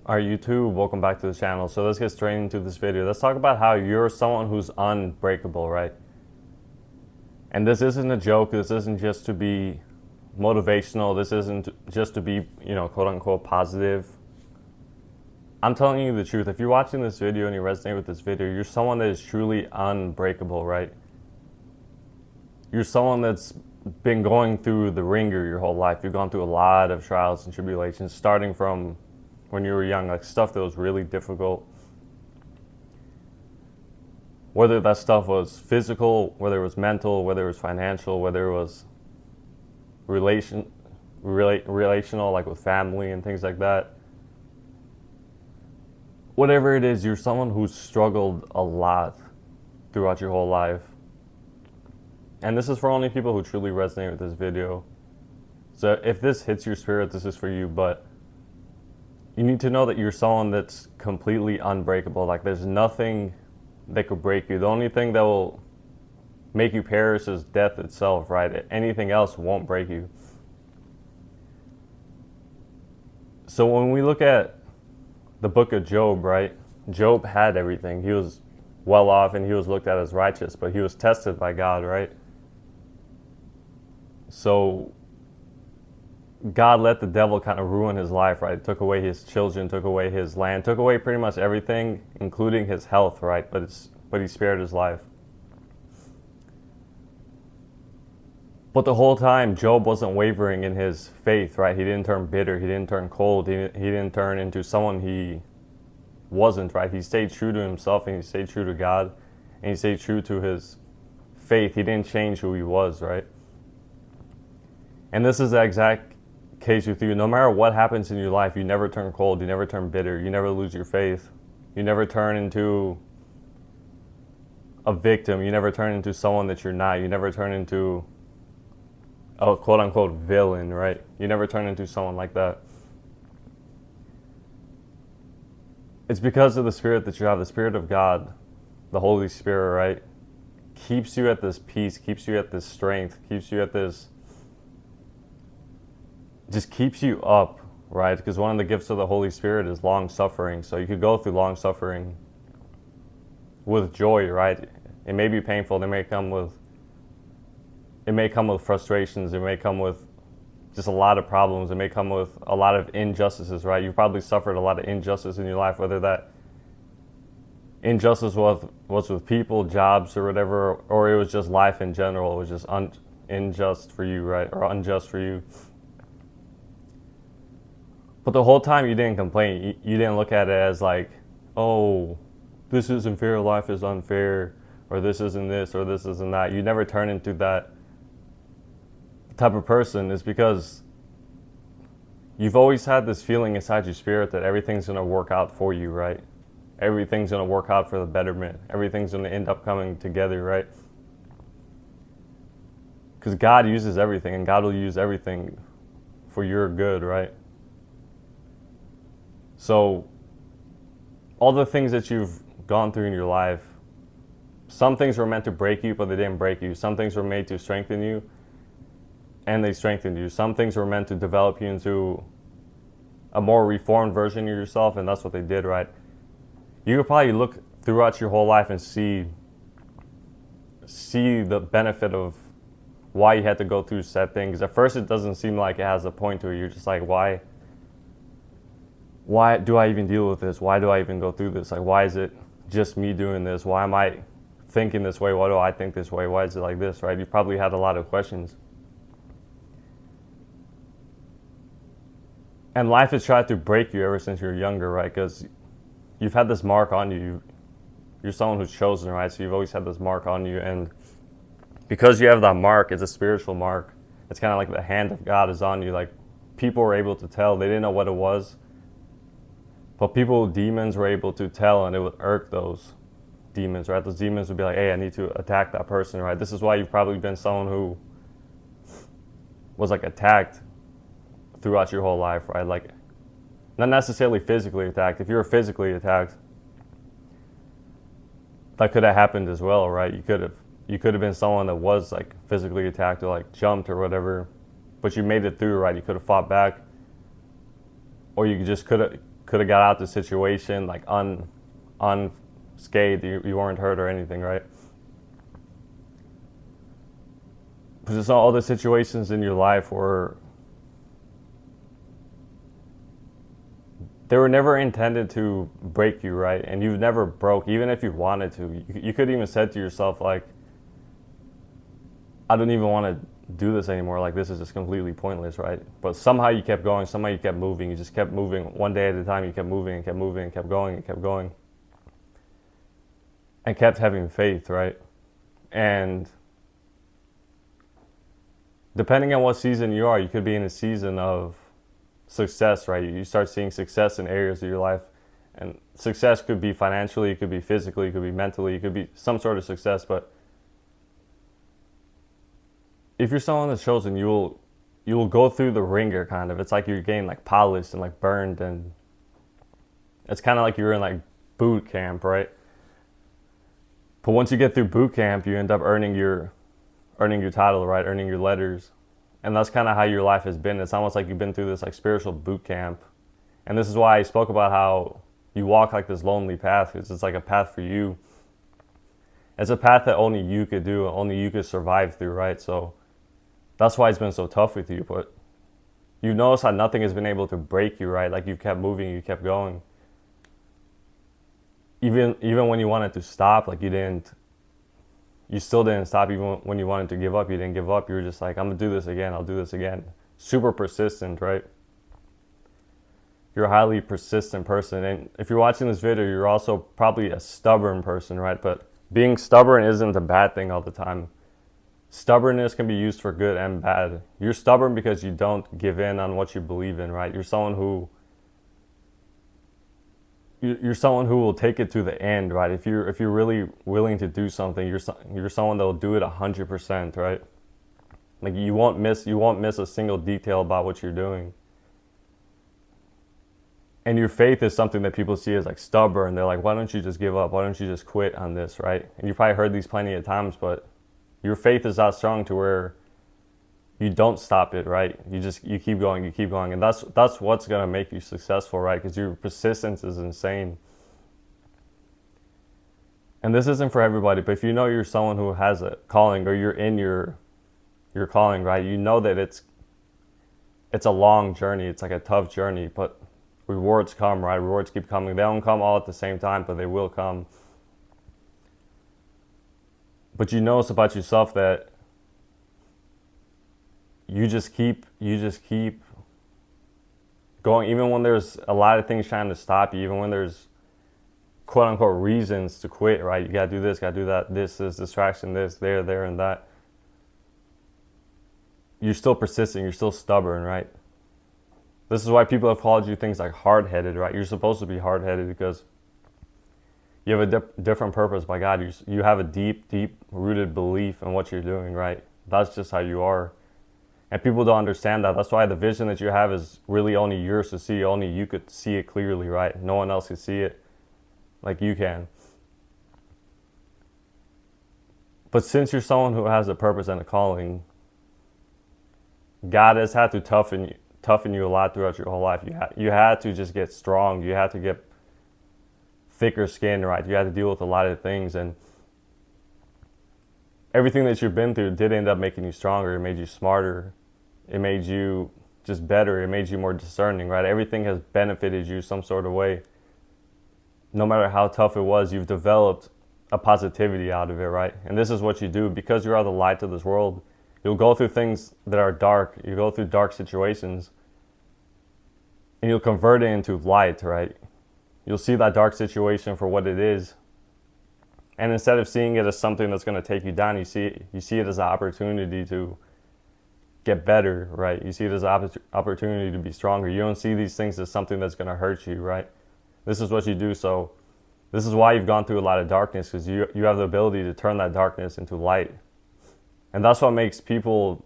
Alright YouTube, welcome back to the channel. So let's get straight into this video. Let's talk about how you're someone who's unbreakable, right? And this isn't a joke, this isn't just to be motivational, this isn't just to be, quote unquote positive. I'm telling you the truth. If you're watching this video and you resonate with this video, you're someone that is truly unbreakable, right? You're someone that's been going through the ringer your whole life. You've gone through a lot of trials and tribulations, starting from when you were young, like stuff that was really difficult. Whether that stuff was physical, whether it was mental, whether it was financial, whether it was relational, like with family and things like that. Whatever it is, you're someone who's struggled a lot throughout your whole life. And this is for only people who truly resonate with this video. So if this hits your spirit, this is for you, but you need to know that you're someone that's completely unbreakable. Like there's nothing that could break you. The only thing that will make you perish is death itself, right? Anything else won't break you. So when we look at the book of Job, right? Job had everything. He was well off and he was looked at as righteous, but he was tested by God, right? So God let the devil kind of ruin his life, right? Took away his children, took away his land, took away pretty much everything, including his health, right? But he spared his life. But the whole time, Job wasn't wavering in his faith, right? He didn't turn bitter, he didn't turn cold, he didn't turn into someone he wasn't, right? He stayed true to himself and he stayed true to God and he stayed true to his faith. He didn't change who he was, right? And this is the exact case with you. No matter what happens in your life, you never turn cold, you never turn bitter, you never lose your faith, you never turn into a victim, you never turn into someone that you're not, you never turn into a quote unquote villain, right? You never turn into someone like that. It's because of the spirit that you have, the Spirit of God, the Holy Spirit, right? Keeps you at this peace, keeps you at this strength, keeps you at this, just keeps you up, right? Because one of the gifts of the Holy Spirit is long suffering. So you could go through long suffering with joy, right? It may be painful. It may come with frustrations. It may come with just a lot of problems. It may come with a lot of injustices, right? You've probably suffered a lot of injustice in your life, whether that injustice was with people, jobs, or whatever, or it was just life in general. It was just unjust for you, right? Or unjust for you. But the whole time you didn't complain. You didn't look at it as like, oh, this isn't fair, life is unfair, or this isn't this, or this isn't that. You never turn into that type of person. Is because you've always had this feeling inside your spirit that everything's going to work out for you, right? Everything's going to work out for the betterment. Everything's going to end up coming together, right? Because God uses everything, and God will use everything for your good, right? So all the things that you've gone through in your life, some things were meant to break you, but they didn't break you. Some things were made to strengthen you, and they strengthened you. Some things were meant to develop you into a more reformed version of yourself, and that's what they did, right? You could probably look throughout your whole life and see the benefit of why you had to go through said things. At first, it doesn't seem like it has a point to it. You're just like, why do I even deal with this? Why do I even go through this? Like, why is it just me doing this? Why am I thinking this way? Why do I think this way? Why is it like this, right? You probably had a lot of questions. And life has tried to break you ever since you're younger, right? Because you've had this mark on you. You're someone who's chosen, right? So you've always had this mark on you. And because you have that mark, it's a spiritual mark. It's kind of like the hand of God is on you. Like, people were able to tell. They didn't know what it was. But demons were able to tell, and it would irk those demons, right? Those demons would be like, hey, I need to attack that person, right? This is why you've probably been someone who was like attacked throughout your whole life, right? Like, not necessarily physically attacked. If you were physically attacked, that could have happened as well, right? You could have been someone that was like physically attacked or like jumped or whatever, but you made it through, right? You could have fought back, or you just could could have got out the situation like unscathed. You weren't hurt or anything, right? But just all the situations in your life where they were never intended to break you, right? And you've never broke, even if you wanted to. You could even said to yourself, like, I don't even want to do this anymore. Like, this is just completely pointless, right? But somehow you kept going. Somehow you kept moving. You just kept moving one day at a time. You kept moving and kept moving and kept going and kept going. And kept having faith, right? And depending on what season you are, you could be in a season of success, right? You start seeing success in areas of your life, and success could be financially, it could be physically, it could be mentally, it could be some sort of success. But if you're someone that's chosen, you'll go through the ringer, kind of. It's like you're getting like polished and like burned, and it's kind of like you're in like boot camp, right? But once you get through boot camp, you end up earning your title, right? Earning your letters. And that's kind of how your life has been. It's almost like you've been through this like spiritual boot camp. And this is why I spoke about how you walk like this lonely path, because it's like a path for you. It's a path that only you could do, only you could survive through, right? So that's why it's been so tough with you. But you notice how nothing has been able to break you, right? Like you kept moving, you kept going. Even when you wanted to stop, like you still didn't stop. Even when you wanted to give up, you didn't give up. You were just like, I'm gonna do this again. I'll do this again. Super persistent, right? You're a highly persistent person. And if you're watching this video, you're also probably a stubborn person, right? But being stubborn isn't a bad thing all the time. Stubbornness can be used for good and bad. You're stubborn because you don't give in on what you believe in, right? You're someone who will take it to the end, right? If you're really willing to do something, you're someone that will do it 100%, right? Like you won't miss a single detail about what you're doing. And your faith is something that people see as like stubborn. They're like, why don't you just give up? Why don't you just quit on this, right? And you've probably heard these plenty of times, but your faith is that strong to where you don't stop it, right? You keep going, and that's what's gonna make you successful, right? Because your persistence is insane. And this isn't for everybody, but if you know you're someone who has a calling, or you're in your calling, right? You know that it's a long journey. It's like a tough journey, but rewards come, right? Rewards keep coming. They don't come all at the same time, but they will come. But you notice about yourself that you just keep going, even when there's a lot of things trying to stop you, even when there's quote unquote reasons to quit, right? You gotta do this, gotta do that, this distraction, this, there, and that. You're still persistent, you're still stubborn, right? This is why people have called you things like hard-headed, right? You're supposed to be hard-headed because you have a different purpose by God. You have a deep-rooted belief in what you're doing, right? That's just how you are. And people don't understand that. That's why the vision that you have is really only yours to see. Only you could see it clearly, right? No one else can see it like you can. But since you're someone who has a purpose and a calling, God has had to toughen you a lot throughout your whole life. You had to just get strong. You had to get thicker skin, right? You had to deal with a lot of things, and everything that you've been through did end up making you stronger. It made you smarter. It made you just better. It made you more discerning, right? Everything has benefited you some sort of way. No matter how tough it was, you've developed a positivity out of it, right? And this is what you do. Because you are the light to this world, you'll go through things that are dark. You go through dark situations, and you'll convert it into light, right? You'll see that dark situation for what it is. And instead of seeing it as something that's going to take you down, you see it as an opportunity to get better, right? You see it as an opportunity to be stronger. You don't see these things as something that's going to hurt you, right? This is what you do. So this is why you've gone through a lot of darkness, because you have the ability to turn that darkness into light. And that's what makes people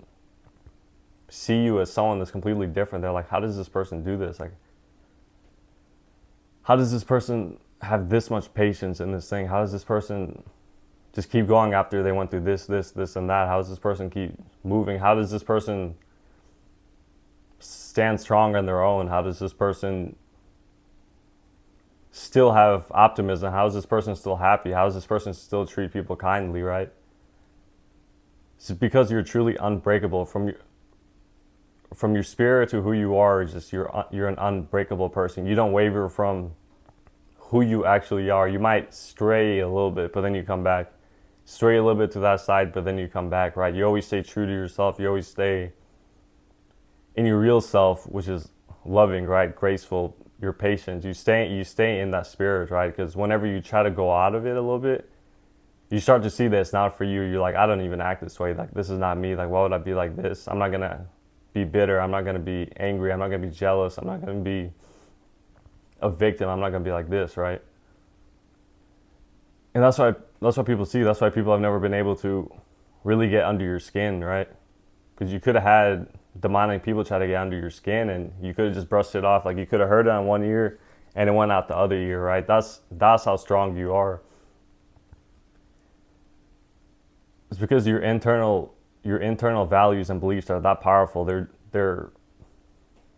see you as someone that's completely different. They're like, how does this person do this? Like, how does this person have this much patience in this thing? How does this person just keep going after they went through this, and that? How does this person keep moving? How does this person stand strong on their own? How does this person still have optimism? How is this person still happy? How is this person still treat people kindly, right? It's because you're truly unbreakable from your spirit to who you are. Just you're an unbreakable person. You don't waver from who you actually are. You might stray a little bit, but then you come back. Stray a little bit to that side, but then you come back, right? You always stay true to yourself. You always stay in your real self, which is loving, right? Graceful. You're patient. You stay in that spirit, right? Because whenever you try to go out of it a little bit, you start to see that it's not for you. You're like, I don't even act this way. Like, this is not me. Like, why would I be like this? I'm not gonna be bitter. I'm not gonna be angry. I'm not gonna be jealous. I'm not gonna be a victim. I'm not gonna be like this, right? And that's why people see. That's why people have never been able to really get under your skin, right? Because you could have had demonic people try to get under your skin, and you could have just brushed it off. Like, you could have heard it on one ear, and it went out the other ear, right? That's how strong you are. It's because your internal values and beliefs are that powerful. They're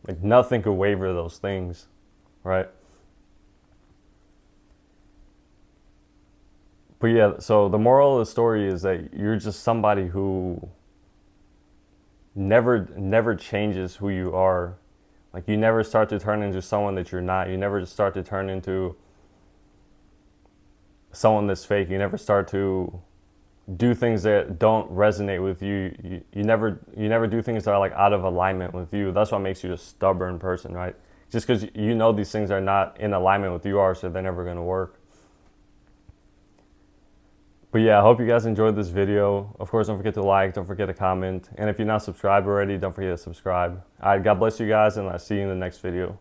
like, nothing could waver those things, right? But yeah, so the moral of the story is that you're just somebody who never changes who you are. Like, you never start to turn into someone that you're not. You never just start to turn into someone that's fake. You never start to do things that don't resonate with you. You never do things that are like out of alignment with you. That's what makes you a stubborn person, right? Just because you know these things are not in alignment with you are, so they're never going to work. But yeah, I hope you guys enjoyed this video. Of course, don't forget to like, don't forget to comment. And if you're not subscribed already, don't forget to subscribe. All right, God bless you guys, and I'll see you in the next video.